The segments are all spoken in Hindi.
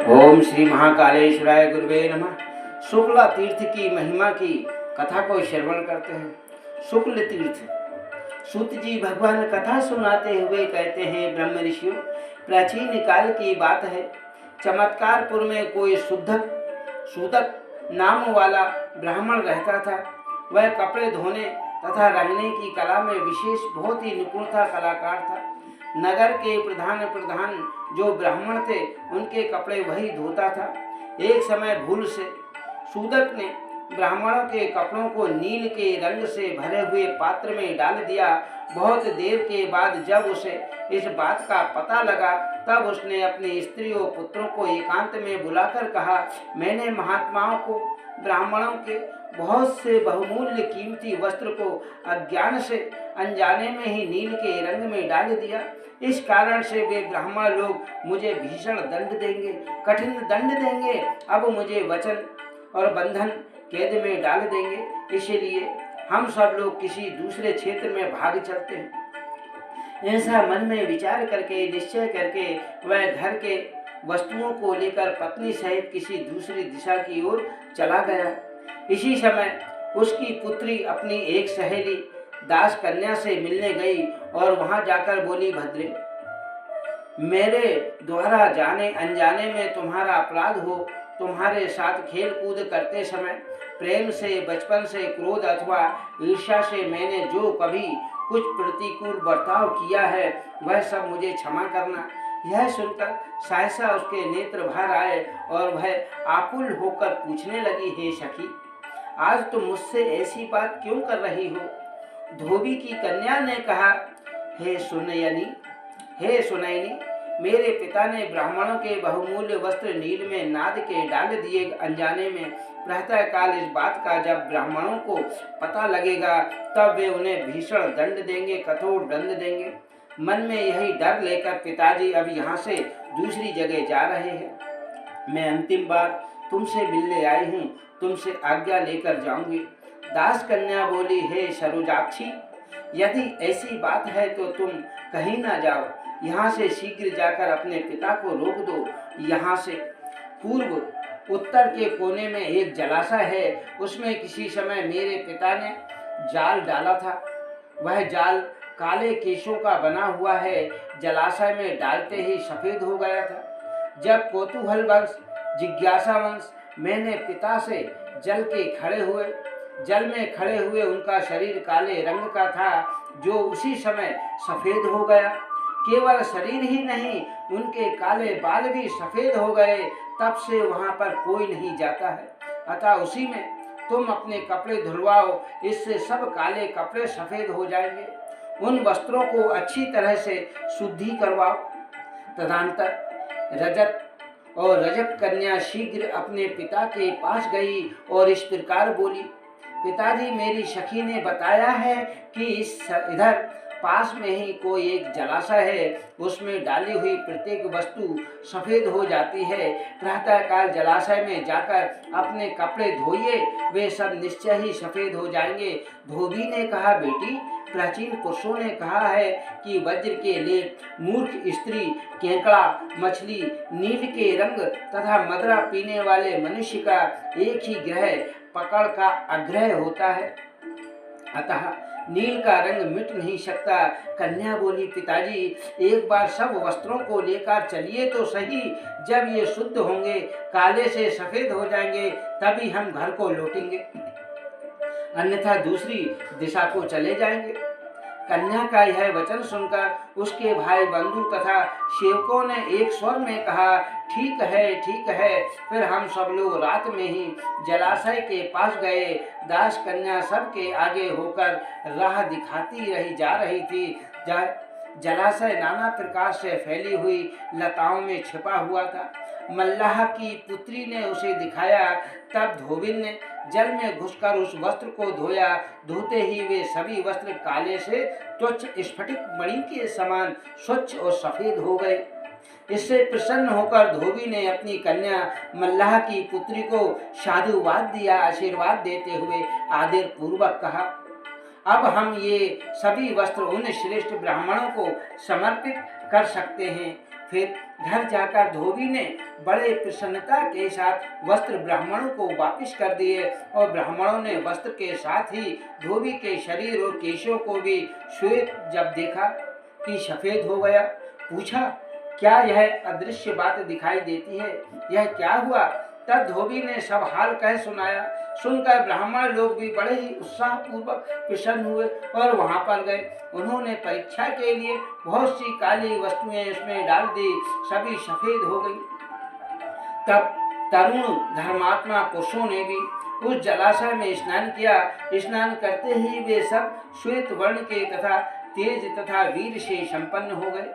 ओम श्री महाकालेश्वराय गुरुवे नमः। शुक्ला तीर्थ की महिमा की कथा को श्रवण करते हैं। शुक्ल तीर्थ। सूत जी भगवान कथा सुनाते हुए कहते हैं, ब्रह्म ऋषियों, प्राचीन काल की बात है। चमत्कारपुर में कोई सूदक नाम वाला ब्राह्मण रहता था। वह कपड़े धोने तथा रंगने की कला में विशेष बहुत ही निपुणता कलाकार था। नगर के प्रधान जो ब्राह्मण थे, उनके कपड़े वही धोता था। एक समय भूल से सूदक ने ब्राह्मणों के कपड़ों को नील के रंग से भरे हुए पात्र में डाल दिया। बहुत देर के बाद जब उसे इस बात का पता लगा, तब उसने अपनी स्त्री और पुत्रों को एकांत में बुलाकर कहा, मैंने महात्माओं को ब्राह्मणों के बहुत से बहुमूल्य कीमती वस्त्र को अज्ञान से अनजाने में ही नील के रंग में डाल दिया। इस कारण से वे ब्राह्मण लोग मुझे भीषण दंड देंगे, कठिन दंड देंगे। अब मुझे वचन और बंधन कैद में डाल देंगे। इसलिए हम सब लोग किसी दूसरे क्षेत्र में भाग चलते हैं। ऐसा मन में विचार करके निश्चय करके वह घर के वस्तुओं को लेकर पत्नी सहित किसी दूसरी दिशा की ओर चला गया। इसी समय उसकी पुत्री अपनी एक सहेली दास कन्या से मिलने गई और वहां जाकर बोली, भद्रे, मेरे द्वारा जाने अनजाने में तुम्हारा अपराध हो। तुम्हारे साथ खेल कूद करते समय प्रेम से, बचपन से, क्रोध अथवा ईर्ष्या से मैंने जो कभी कुछ प्रतिकूल बर्ताव किया है, वह सब मुझे क्षमा करना। यह सुनकर सहसा उसके नेत्र भर आए और वह आकुल होकर पूछने लगी, हे सखी, आज तुम मुझसे ऐसी बात क्यों कर रही हो? धोबी की कन्या ने कहा, हे सुनैनी, मेरे पिता ने ब्राह्मणों के बहुमूल्य वस्त्र नील में नाद के डाल दिए। अनजाने में प्रातः काल इस बात का जब ब्राह्मणों को पता लगेगा, तब वे उन्हें भीषण दंड देंगे, कठोर दंड देंगे। मन में यही डर लेकर पिताजी अब यहाँ से दूसरी जगह जा रहे हैं। मैं अंतिम बार तुमसे मिलने आई हूँ, तुमसे आज्ञा लेकर जाऊंगी। दास कन्या बोली, हे सरोजाक्षी, यदि ऐसी बात है तो तुम कहीं ना जाओ। यहाँ से शीघ्र जाकर अपने पिता को रोक दो। यहाँ से पूर्व उत्तर के कोने में एक जलाशय है, उसमें किसी समय मेरे पिता ने जाल डाला था। वह जाल काले केशों का बना हुआ है, जलाशय में डालते ही सफेद हो गया था। जब कौतूहलवश, जिज्ञासावश मैंने पिता से जल में खड़े हुए उनका शरीर काले रंग का था, जो उसी समय सफेद हो गया। केवल शरीर ही नहीं, उनके काले बाल भी सफेद हो गए। तब से वहां पर कोई नहीं जाता है। अतः उसी में तुम अपने कपड़े धुलवाओ, इससे सब काले कपड़े सफेद हो जाएंगे। उन वस्त्रों को अच्छी तरह से शुद्धि करवाओ। तदनंतर रजत कन्या शीघ्र अपने पिता के पास गई और इस प्रकार बोली, पिताजी, मेरी सखी ने बताया है कि इधर पास में ही कोई एक जलाशय है, उसमें डाली हुई प्रत्येक वस्तु सफेद हो जाती है। प्रातःकाल जलाशय में जाकर अपने कपड़े धोइए, वे सब निश्चय ही सफेद हो जाएंगे। धोबी ने कहा, बेटी, प्राचीन पुरुषों ने कहा है कि वज्र के लेप, मूर्ख स्त्री, केकड़ा, मछली, नील के रंग तथा मदरा पीने वाले मनुष्य का एक ही ग्रह पकड़ का आग्रह होता है, अतः नील का रंग मिट नहीं सकता। कन्या बोली, पिताजी, एक बार सब वस्त्रों को लेकर चलिए तो सही। जब ये शुद्ध होंगे, काले से सफेद हो जाएंगे, तभी हम घर को लौटेंगे, अन्यथा दूसरी दिशा को चले जाएंगे। कन्या का यह वचन सुनकर उसके भाई बंधु तथा सेवकों ने एक स्वर में कहा, ठीक है, ठीक है। फिर हम सब लोग रात में ही जलाशय के पास गए। दास कन्या सबके आगे होकर राह दिखाती जा रही थी। जलाशय नाना प्रकार से फैली हुई लताओं में छिपा हुआ था। मल्लाह की पुत्री ने उसे दिखाया। तब धोबिन ने जल में घुसकर उस वस्त्र को धोया। धोते ही वे सभी वस्त्र काले से त्वच स्फटिक मणि के समान स्वच्छ और सफेद हो गए। इससे प्रसन्न होकर धोबी ने अपनी कन्या मल्लाह की पुत्री को साधुवाद दिया। आशीर्वाद देते हुए आदर पूर्वक कहा, अब हम ये सभी वस्त्र उन श्रेष्ठ ब्राह्मणों को समर्पित कर सकते हैं। फिर घर जाकर धोबी ने बड़े प्रसन्नता के साथ वस्त्र ब्राह्मणों को वापस कर दिए और ब्राह्मणों ने वस्त्र के साथ ही धोबी के शरीर और केशों को भी श्वेत जब देखा कि सफेद हो गया, पूछा क्या यह अदृश्य बात दिखाई देती है, यह क्या हुआ। तब धोबी ने सब हाल कह सुनाया। सुनकर ब्राह्मण लोग भी बड़े ही उत्साह पूर्वक प्रसन्न हुए और वहां पर गए। उन्होंने परीक्षा के लिए बहुत सी काली वस्तुएं उसमें डाल दी, सभी सफेद हो गई। तब तरुण धर्मात्मा पुरुषों ने भी उस जलाशय में स्नान किया। स्नान करते ही वे सब श्वेत वर्ण के तथा तेज तथा वीर से संपन्न हो गए।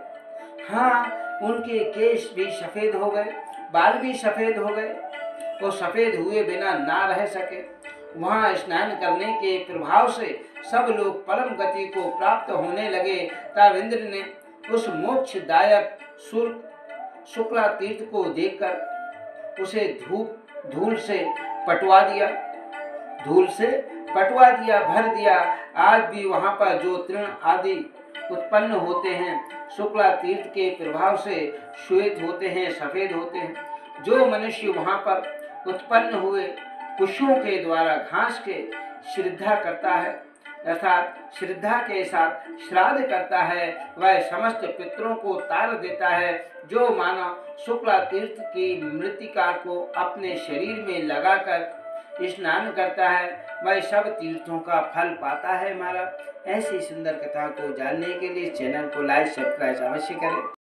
हाँ, उनके केश भी सफेद हो गए, बाल भी सफेद हो गए और सफेद हुए बिना ना रह सके। वहां स्नान करने के प्रभाव से सब लोग परम गति को प्राप्त होने लगे। तब इंद्र ने उस मोक्षदायक शुक्ला तीर्थ को देखकर उसे धूल से पटवा दिया, भर दिया। आज भी वहां पर जो तृण आदि उत्पन्न होते हैं शुक्ला तीर्थ के प्रभाव से श्वेत होते हैं, सफेद होते हैं। जो मनुष्य वहां पर उत्पन्न हुए पुष्पों के द्वारा घास के श्रद्धा करता है अर्थात श्रद्धा के साथ श्राद्ध करता है, वह समस्त पितरों को तार देता है। जो मानव शुक्ला तीर्थ की मृत्तिका को अपने शरीर में लगाकर स्नान करता है वह सब तीर्थों का फल पाता है। हमारा ऐसी सुंदर कथा को जानने के लिए चैनल को लाइक सब्सक्राइब अवश्य करें।